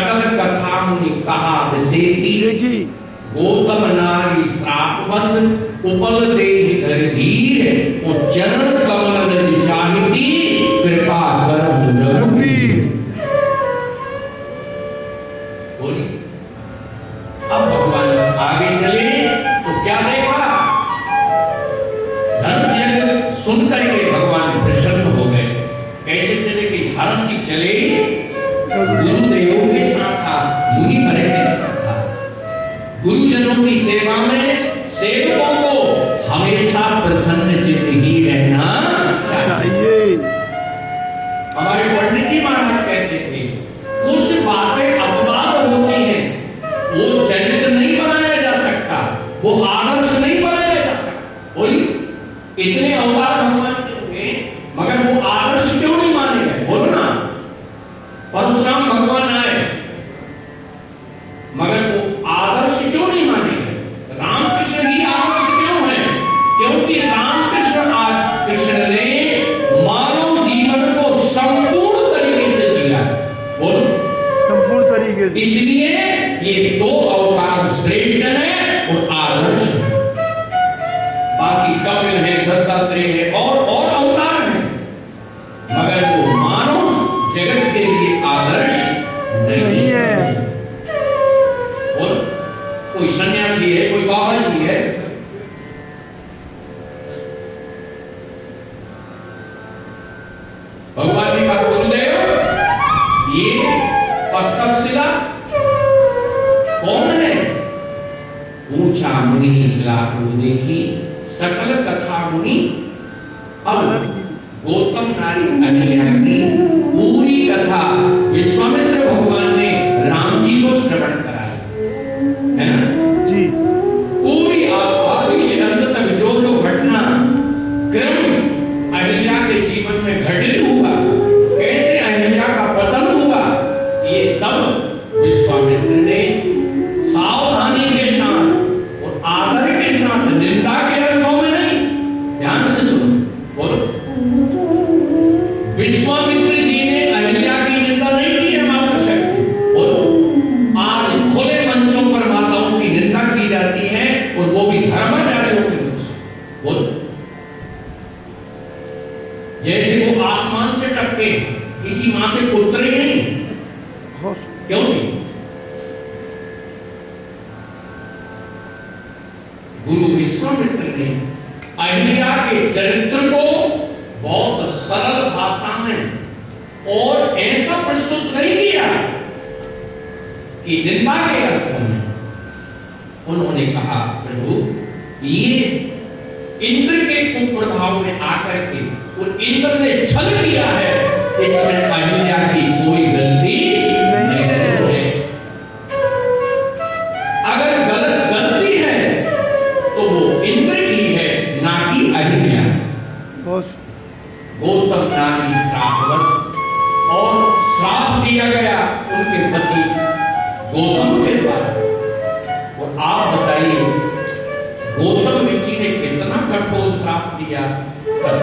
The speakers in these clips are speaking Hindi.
सकल कथा मुनि कहा विषेकी, गौतम नारी श्रापवश उपल देहि धर धीर, और चरण कमल रज चाहिती कृपा करम रघुवीर। बोली अब भगवान आगे चले तो क्या देखा? धनुष यज्ञ सुनकर के भगवान प्रसन्न हो गए। कैसे चले कि हर्षी चले, गुरुदेव के साथ था, मुनि भरे के साथ था। गुरुजनों की सेवा में सेवकों को हमेशा प्रसन्न चित्त ही रहना चाहिए। हमारे पंडित जी महाराज कहते थे कुछ बातें अपवाद होती हैं, वो चरित्र नहीं बनाया जा सकता, वो आदर्श नहीं बनाया जा सकता। बोली इतने अवतार भगवान के हुए मगर वो आदर्श क्यों नहीं माने गए? बोलो ना, परशुराम भगवान आए मगर वो आदर्श क्यों नहीं माने गए? रामकृष्ण ही आदर्श क्यों है? क्योंकि रामकृष्ण ने मानव जीवन को संपूर्ण तरीके से जिया। बोलो संपूर्ण तरीके से, इसलिए ये दो अवतार श्रेष्ठ है और आदर्श है। बाकी कपिल है, दत्तात्रेय है और अवतार है, मगर वो मानव जगत के लिए आदर्श नहीं है। और कोई सन्यासी है, कोई बाबा जी है, भगवान ने कहा गुरुदेव ये पस्तकशिला कौन है? पूछा मुनि शिला को देखी, सकल कथा मुनि। अब गौतम नारी अहिल्या की पूरी कथा विश्वामित्र भगवान ने राम जी को श्रवण कराई, है ना जी। पूरी आदि से अंत तक जो जो घटना क्रम अहिल्या के जीवन में घटित हुआ, कैसे अहिल्या का पतन हुआ, ये सब विश्वामित्र ने सावधानी के साथ और आदर के साथ, निंदा के अर्थों में नहीं, ध्यान से सुनो। बोलो विश्वामित्र जी ने अहिल्या की निंदा नहीं की है मात्र शक्ति। बोलो आज खुले मंचों पर माताओं की निंदा की जाती है और वो भी धर्माचार्यों के मुख से। बोलो जैसे वो आसमान से टपके, किसी मां के पुत्र ही नहीं, क्यों नहीं? गुरु विश्वामित्र ने अहिल्या के चरित्र को बहुत सरल भाषा में और ऐसा प्रस्तुत नहीं किया कि निंदा के अर्थों में। उन्होंने कहा प्रभु ये इंद्र के कुप्रभाव में आकर के और इंद्र ने छल किया है, इसमें अहिल्या की कोई गलती नहीं है। अगर गलती है तो वो इंद्र की है, ना कि अहिल्या। गौतम नारी श्रापवश, और श्राप दिया गया उनके पति गौतम के द्वारा। और आप बताइए गौतम ऋषि ने कितना कठोर श्राप दिया,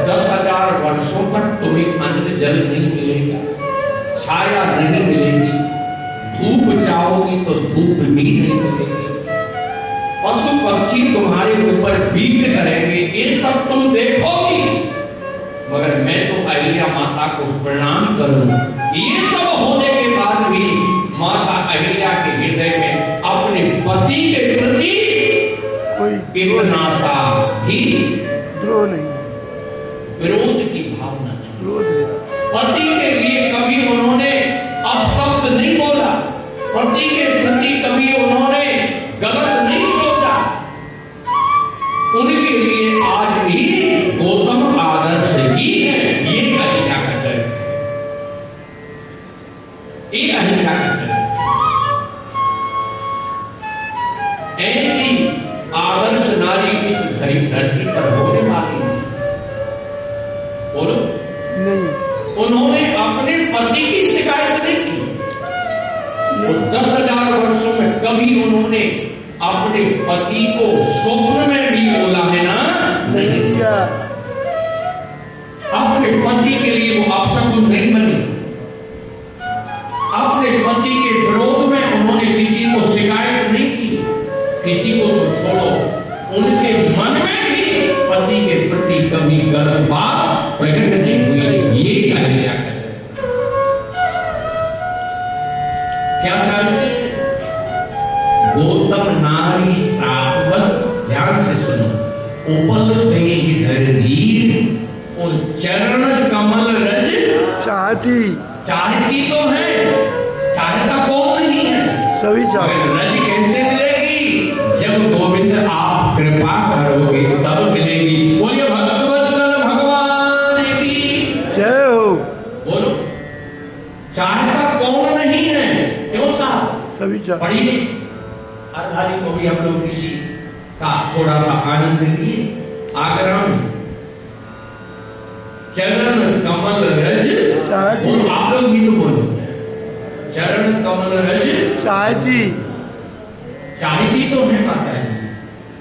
10,000 वर्षों तक तुम्हें अन्न जल नहीं मिलेगा, छाया नहीं मिलेगी, धूप चाहोगी तो धूप भी नहीं मिलेगी, पशु पक्षी तुम्हारे ऊपर बीत करेंगे, ये सब तुम देखोगी, मगर मैं तो अहिल्या माता को प्रणाम करूं। ये सब होने के बाद भी माता अहिल्या के हृदय में अपने पति के प्रति कोई इतना सा भी द्रोह नहीं, विरोध की भावना नहीं। विरोध नहीं। पति के लिए कभी उन्होंने अपशब्द नहीं बोला, पति के प्रति कभी उन्होंने गलत नहीं सोचा। उनके लिए आज भी गौतम आदर्श ही है। ये अहिल्या का चरित्र, ये अहिल्या का चरित्र। ऐसी आदर्श नारी इस धरती पर होने वाली नहीं। बोलो नहीं। उन्होंने अपने पति की शिकायत नहीं की। 10,000 वर्षों में कभी उन्होंने अपने पति को स्वप्न में भी बोला है ना? नहीं किया। अपने पति के लिए वो अपशकुन नहीं बनी, अपने पति पति के विरोध में उन्होंने किसी को शिकायत नहीं की, किसी को तो छोड़ो, उनके मन में भी पति के प्रति कभी गलत बात प्रकट नहीं हुई। ये अहिल्या का चरित्र। क्या कहते हैं? गौतम नारी श्राप, बस ध्यान से सुनो। उपल देहि धर धीर और चरण कमल रज चाहती चाहती तो है, चाहता कौन नहीं है, सभी चाहते। रज कैसे मिलेगी? जब गोविंद आप कृपा करोगे तब मिलेगी। बोलिए भक्तवत्सल भगवान की जय हो। बोलो, चाहता कौन नहीं है? क्यों साहब? सभी चाहते। पढ़िए अर्धाली को भी हम लोग किसी का थोड़ा सा आनंद लिए। आगरा में चरण कमल रज चाहती। और आप लोग भी तो बोलो, चरण कमल रज चाहती। चाहती तो है माता जी,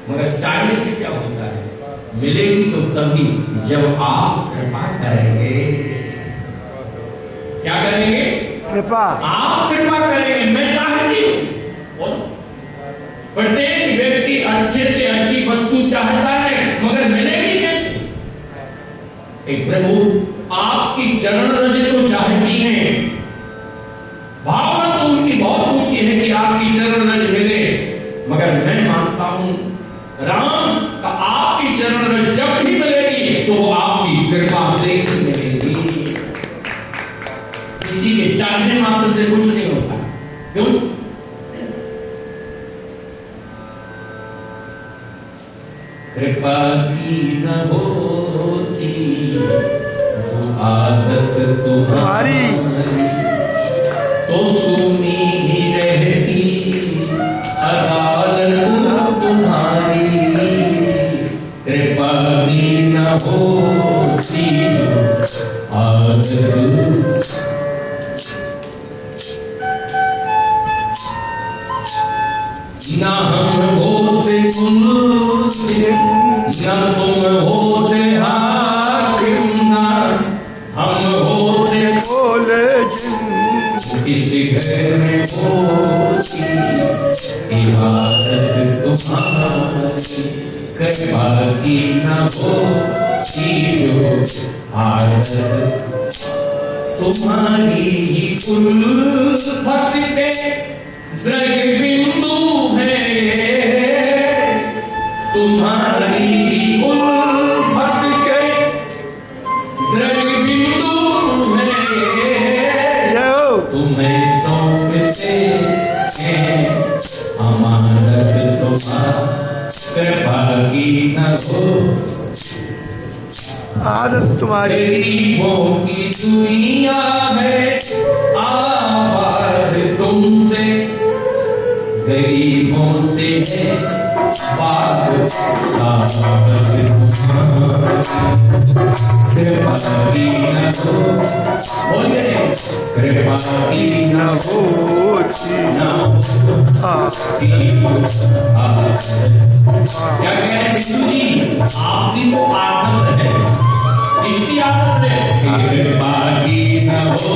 मगर चाहने से क्या होता है? मिलेगी तो तभी जब आप कृपा करेंगे। क्या करेंगे? कृपा। आप कृपा करेंगे। मैं चाहती हूँ, बोलो, प्रत्येक व्यक्ति अच्छे से अच्छी वस्तु चाहता है, मगर मिलेगी कैसे? एक प्रभु आपकी चरण रज तो चाहती हैं, भावना तो उनकी बहुत ऊंची है कि आपकी चरण रज मिले, मगर मैं मानता हूं राम का आपकी चरण रज जब भी मिलेगी तो वो आपकी कृपा से ही मिलेगी। किसी के चाहने मात्र से कुछ नहीं होता। क्यों? कृपा की न होती वो आदत तुम्हारी तो सुनी ही रहती अदालत तुम्हारी। कृपा की न होती आदत न हम होते तुमसे, न तुम होते हाकिम, न हम होते बोले जिन किसी घर में होती इबादत तुम्हारी। कृपा की न होती जो आदत तुम्हारी ही उल्फत के द्रग बिंदु है, तुम्हारी उल्फत के द्रग बिंदु है। जय हो। तुम्हें सौंपते हैं अमानत तुम्हारी। कृपा की न हो आदत तुम्हारी। गरीबों की दुनिया है आबाद तुमसे, गरीबों से है बात आबाद कृपा की न हो। बोलिए कृपा की न होती ना आदत। क्या कह रहे हैं विष्णु जी? आपकी तो आदत है, किसकी आदत है? कृपा की न हो।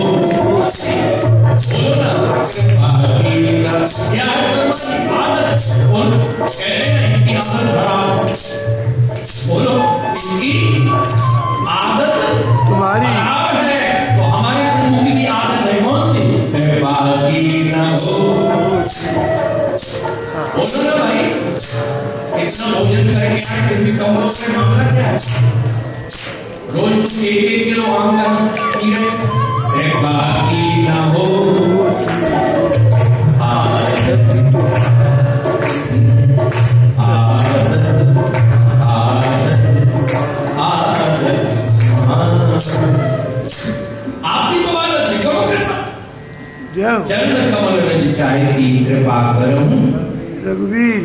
बोलो ना, कृपा की न क्या है तुम्हारी आदत? बोलो, कहते हैं इसकी आदत खराब। बोलो, इसकी आदत तुम्हारी खराब है। तो हमारे प्रभु की भी आदत है कौन सी? कृपा की न हो। बोलो ना भाई, इतना भोजन करके आए फिर भी कम लोग का मामला क्या है? रोज तुम 1-1 किलो आम का पी रहे हो। कृपा की न हो आदत आदत आदत आपकी तो आदत है। करो कृपा। जय हो। चरण कमल रज चाहती कृपा करूं रघुवीर।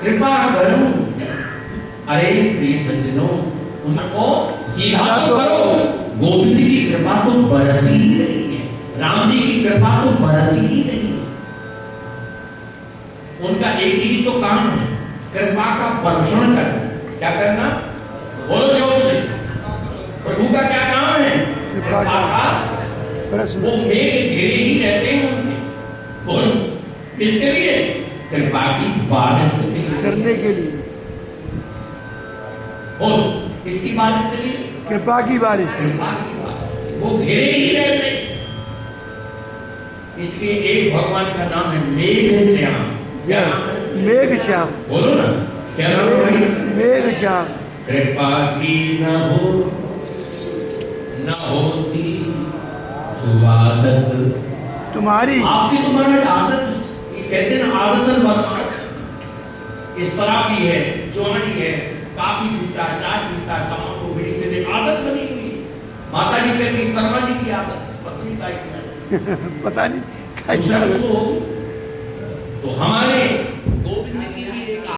कृपा करूं। अरे प्रिय सज्जनों, उनको सीधा तो करो। गोविंद की कृपा तो बरस ही रही है, राम जी की कृपा तो बरस ही रही है। उनका एक ही तो काम है, कृपा का वर्षण करना। क्या करना? बोलो जोर से। प्रभु का क्या काम है? कृपा का वो प्रश्न। मेघ घेरे ही रहते हैं उनके। किसके लिए? कृपा की बारिश के लिए। करने के लिए, और किसकी बारिश के लिए? कृपा की बारिश। कृपा की बारिश के लिए। वो घिरे ही रहते। इसलिए एक भगवान का नाम है मेघ श्याम। क्या नाम है? मेघ श्याम। बोलो ना, क्या नाम है? मेघ श्याम। कृपा की न होती आदत तुम्हारी आपकी, तुम्हारी आदत, ये कहते हैं ना आदतन बदमाश, ये शराबी है, चौहानी है, काफी पीता, चाय पीता, तमाकू बीड़ी से आदत बनी हुई। माता जी कहती शर्मा जी की आदत पत्नी साइड में पता नहीं कैसा। तो हमारे